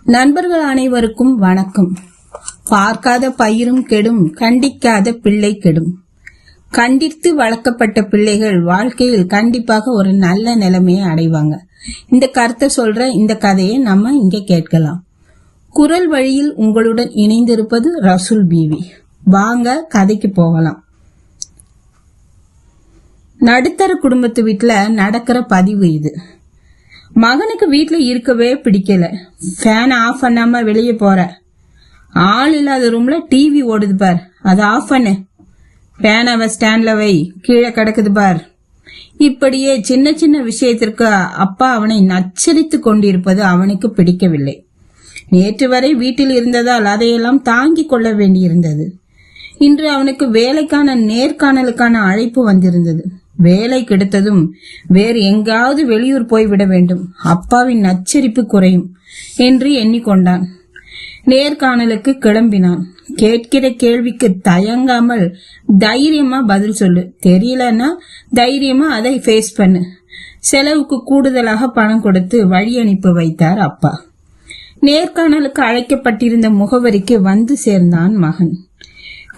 நண்பர்கள் அனைவருக்கும் வணக்கம். பார்க்காத பயிரும் கெடும், கண்டிக்காத பிள்ளை கெடும். கண்டித்து வளர்க்கப்பட்ட பிள்ளைகள் வாழ்க்கையில் கண்டிப்பாக ஒரு நல்ல நிலைமையை அடைவாங்க. இந்த கருத்தை சொல்ற இந்த கதையை நம்ம இங்க கேட்கலாம். குரல் வழியில் உங்களுடன் இணைந்திருப்பது ரசூல் பீவி. வாங்க கதைக்கு போகலாம். நடுத்தர குடும்பத்து வீட்டுல நடக்கிற பதிவு இது. மகனுக்கு வீட்டுல இருக்கவே பிடிக்கல. ஃபேன் ஆஃப் பண்ணாம வெளியே போற. ஆள் இல்லாத ரூம்ல டிவி ஓடுது பார், அது ஆஃப் பண்ணு. ஃபேனை ஸ்டாண்ட்ல வை, கீழே கிடக்குது பார். இப்படியே சின்ன சின்ன விஷயத்திற்கு அப்பா அவனை நச்சரித்து கொண்டிருப்பது அவனுக்கு பிடிக்கவில்லை. நேற்று வரை வீட்டில் இருந்ததால் அதையெல்லாம் தாங்கிக் கொள்ள வேண்டியிருந்தது. இன்று அவனுக்கு வேலைக்கான நேர்காணலுக்கான அழைப்பு வந்திருந்தது. வேலை கிடைத்ததும் வேறு எங்காவது வெளியூர் போய்விட வேண்டும், அப்பாவின் நச்சரிப்பு குறையும் என்று எண்ணிக்கொண்டான். நேர்காணலுக்கு கிளம்பினான். கேட்கிற கேள்விக்கு தயங்காமல் தைரியமா பதில் சொல்லு, தெரியலன்னா தைரியமா அதை ஃபேஸ் பண்ணு. செலவுக்கு கூடுதலாக பணம் கொடுத்து வழி அனுப்பி வைத்தார் அப்பா. நேர்காணலுக்கு அழைக்கப்பட்டிருந்த முகவரிக்கு வந்து சேர்ந்தான் மகன்.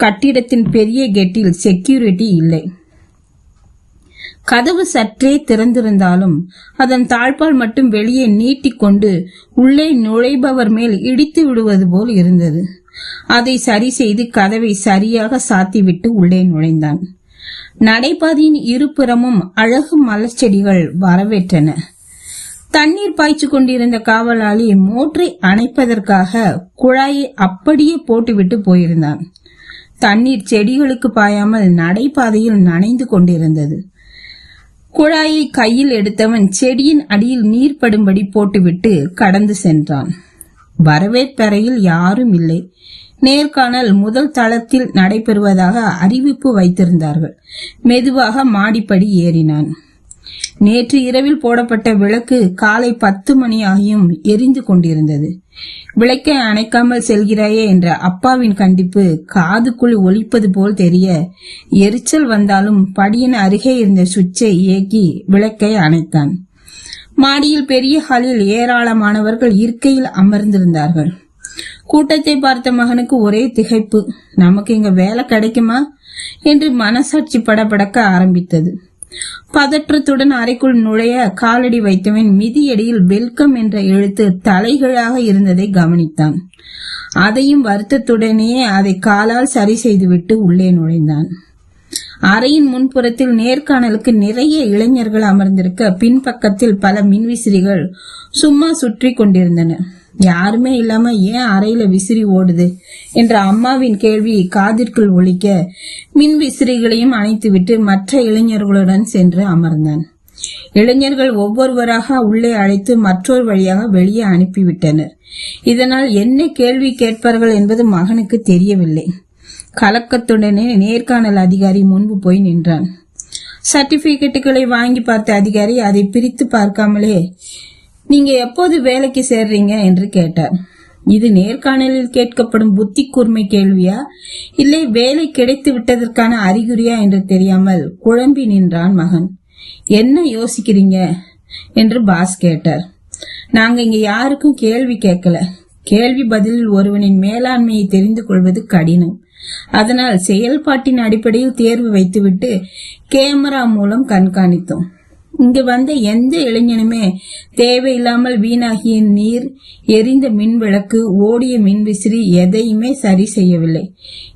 கட்டிடத்தின் பெரிய கேட்டில் செக்யூரிட்டி இல்லை. கதவு சற்றே திறந்திருந்தாலும் அதன் தாழ்பால் மட்டும் வெளியே நீட்டிக்கொண்டு உள்ளே நுழைபவர் மேல் இடித்து விடுவது போல் இருந்தது. அதை சரி செய்து கதவை சரியாக சாத்திவிட்டு உள்ளே நுழைந்தான். நடைபாதையின் இருபுறமும் அழகு மலர் செடிகள் வரவேற்றன. தண்ணீர் பாய்ச்சி கொண்டிருந்த காவலாளி மோட்டரை அணைப்பதற்காக குழாயை அப்படியே போட்டுவிட்டு போயிருந்தான். தண்ணீர் செடிகளுக்கு பாயாமல் நடைபாதையில் நனைந்து கொண்டிருந்தது. குழாயை கையில் எடுத்தவன் செடியின் அடியில் நீர் படும்படி போட்டுவிட்டு கடந்து சென்றான். வரவேற்பறையில் யாரும் இல்லை. நேர்காணல் முதல் தளத்தில் நடைபெறுவதாக அறிவிப்பு வைத்திருந்தார்கள். மெதுவாக மாடிப்படி ஏறினான். நேற்று இரவில் போடப்பட்ட விளக்கு காலை 10 மணி ஆகியும் எரிந்து கொண்டிருந்தது. விளக்கை அணைக்காமல் செல்கிறாயே என்ற அப்பாவின் கண்டிப்பு காதுக்குள் ஒலிப்பது போல் தெரிய எரிச்சல் வந்தாலும் படியின் அருகே இருந்த சுவிட்சை இயக்கி விளக்கை அணைத்தான். மாடியில் பெரிய ஹாலில் ஏராளமானவர்கள் இருக்கையில் அமர்ந்திருந்தார்கள். கூட்டத்தை பார்த்த மகனுக்கு ஒரே திகைப்பு. நமக்கு இங்க வேலை கிடைக்குமா என்று மனசாட்சி படபடக்க ஆரம்பித்தது. பதற்றத்துடன் அறைக்குள் நுழைய காலடி வைத்தவன் மிதியடியில் வெல்கம் என்ற எழுத்து தலைகளாக இருந்ததை கவனித்தான். அதையும் வருத்தத்துடனே அதை காலால் சரி செய்துவிட்டு உள்ளே நுழைந்தான். அறையின் முன்புறத்தில் நேர்காணலுக்கு நிறைய இளைஞர்கள் அமர்ந்திருக்க பின்பக்கத்தில் பல மின்விசிறிகள் சும்மா சுற்றி கொண்டிருந்தன. யாருமே இல்லாம ஏன் அறையில விசிறி ஓடுது என்ற அம்மாவின் கேள்வி காதிற்குள் ஒலிக்க மின் விசிறிகளையும் அணைத்துவிட்டு மற்ற இளைஞர்களுடன் சென்று அமர்ந்தான். இளைஞர்கள் ஒவ்வொருவராக உள்ளே அழைத்து மற்றொரு வழியாக வெளியே அனுப்பிவிட்டனர். இதனால் என்ன கேள்வி கேட்பார்கள் என்பது மகனுக்கு தெரியவில்லை. கலக்கத்துடனே நேர்காணல் அதிகாரி முன்பு போய் நின்றான். சர்டிபிகேட்டுகளை வாங்கி பார்த்த அதிகாரி அதை பிரித்து பார்க்காமலே, நீங்க எப்போது வேலைக்கு சேர்றீங்க என்று கேட்டார். இது நேர்காணலில் கேட்கப்படும் புத்தி கூர்மை கேள்வியா இல்லை வேலை கிடைத்து விட்டதற்கான அறிகுறியா என்று தெரியாமல் குழம்பி நின்றான் மகன். என்ன யோசிக்கிறீங்க என்று பாஸ் கேட்டார். நாங்க இங்க யாருக்கும் கேள்வி கேட்கல. கேள்வி பதிலில் ஒருவனின் மேலாண்மையை தெரிந்து கொள்வது கடினம். அதனால் செயல்பாட்டின் அடிப்படையில் தேர்வு வைத்துவிட்டு கேமரா மூலம் கண்காணித்தோம். இங்கு வந்த எந்த இளைஞனுமே தேவையில்லாமல் வீணாகிய நீர், எரிந்த மின் விளக்கு, ஓடிய மின்விசிறி எதையுமே சரி செய்யவில்லை.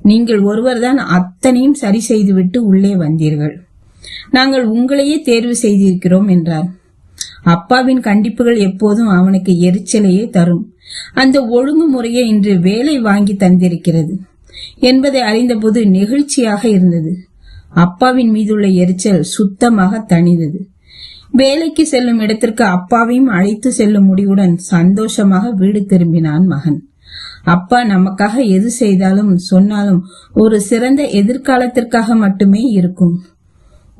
நீங்கள் ஒருவர்தான் அத்தனையும் சரி செய்துவிட்டு உள்ளே வந்தீர்கள். நாங்கள் உங்களையே தேர்வு செய்திருக்கிறோம் என்றார். அப்பாவின் கண்டிப்புகள் எப்போதும் அவனுக்கு எரிச்சலையே தரும். அந்த ஒழுங்குமுறையை இன்று வேலை வாங்கி தந்திருக்கிறது என்பதை அறிந்தபோது நெகிழ்ச்சியாக இருந்தது. அப்பாவின் மீதுள்ள எரிச்சல் சுத்தமாக தணிந்தது. வேலைக்கு செல்லும் இடத்திற்கு அப்பாவையும் அழைத்து செல்லும் முடிவுடன் சந்தோஷமாக வீடு திரும்பினான் மகன். அப்பா நமக்காக எது செய்தாலும் சொன்னாலும் ஒரு சிறந்த எதிர்காலத்திற்காக மட்டுமே இருக்கும்.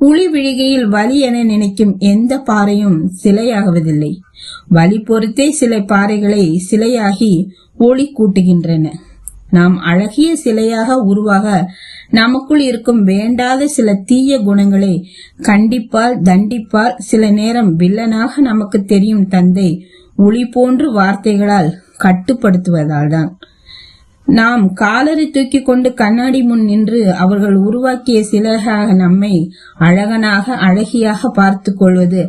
உளி விழிகையில் வலி என நினைக்கும் எந்த பாறையும் சிலையாகுவதில்லை. வலி பொறுத்தே சில பாறைகளை சிலையாகி ஒளி கூட்டுகின்றன. நாம் அழகிய சிலையாக உருவாக நமக்குள் இருக்கும் வேண்டாத சில தீய குணங்களை கண்டிப்பால் தண்டிப்பால் சில நேரம் வில்லனாக நமக்கு தெரியும் தந்தை ஒளி போன்று வார்த்தைகளால் கட்டுப்படுத்துவதால் தான். நாம் காலரை தூக்கி கொண்டு கண்ணாடி முன் நின்று அவர்கள் உருவாக்கிய சிலையாக நம்மை அழகியாக பார்த்து கொள்வது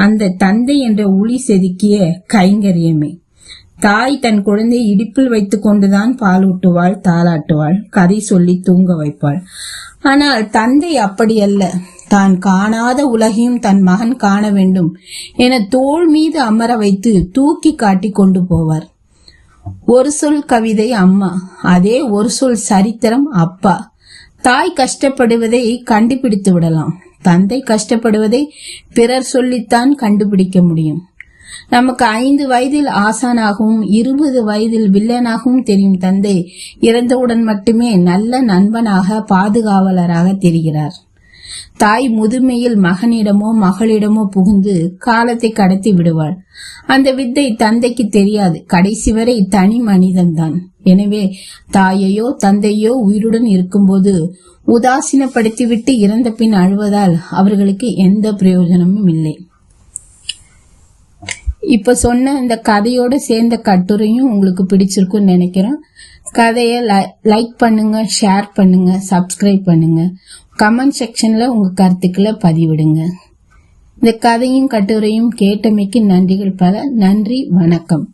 அந்த தந்தை என்ற உளி செதுக்கிய கைங்கரியமே. தாய் தன் குழந்தையை இடுப்பில் வைத்துக் கொண்டுதான் பாலூட்டுவாள், தாளாட்டுவாள், கதை சொல்லி தூங்க வைப்பாள். ஆனால் தந்தை அப்படியல்ல. தான் காணாத உலகையும் தன் மகன் காண வேண்டும் என தோள் மீது அமர வைத்து தூக்கி காட்டி கொண்டு போவார். ஒரு சொல் கவிதை அம்மா, அதே ஒரு சொல் சரித்திரம் அப்பா. தாய் கஷ்டப்படுவதை கண்டுபிடித்து விடலாம், தந்தை கஷ்டப்படுவதை பிறர் சொல்லித்தான் கண்டுபிடிக்க முடியும். நமக்கு 5 வயதில் ஆசானாகவும் 20 வயதில் வில்லனாகவும் தெரியும் தந்தை இறந்தவுடன் மட்டுமே நல்ல நண்பனாக, பாதுகாவலராக தெரிகிறார். தாய் முதுமையில் மகனிடமோ மகளிடமோ புகுந்து காலத்தை கடத்தி விடுவாள். அந்த வித்தை தந்தைக்கு தெரியாது. கடைசி வரை தனி மனிதன்தான். எனவே தாயையோ தந்தையோ உயிருடன் இருக்கும்போது உதாசீனப்படுத்திவிட்டு இறந்த பின் அழுவதால் அவர்களுக்கு எந்த பிரயோஜனமும் இல்லை. இப்ப சொன்ன இந்த கதையோட சேர்ந்த கட்டுரையும் உங்களுக்கு பிடிச்சிருக்குன்னு நினைக்கிறேன். கதையை லைக் பண்ணுங்க, ஷேர் பண்ணுங்க, சப்ஸ்கிரைப் பண்ணுங்க, கமெண்ட் செக்ஷன்ல உங்க கருத்துக்களை பதிவிடுங்க. இந்த கதையும் கட்டுரையும் கேட்டமைக்கு நன்றிகள் பல. நன்றி, வணக்கம்.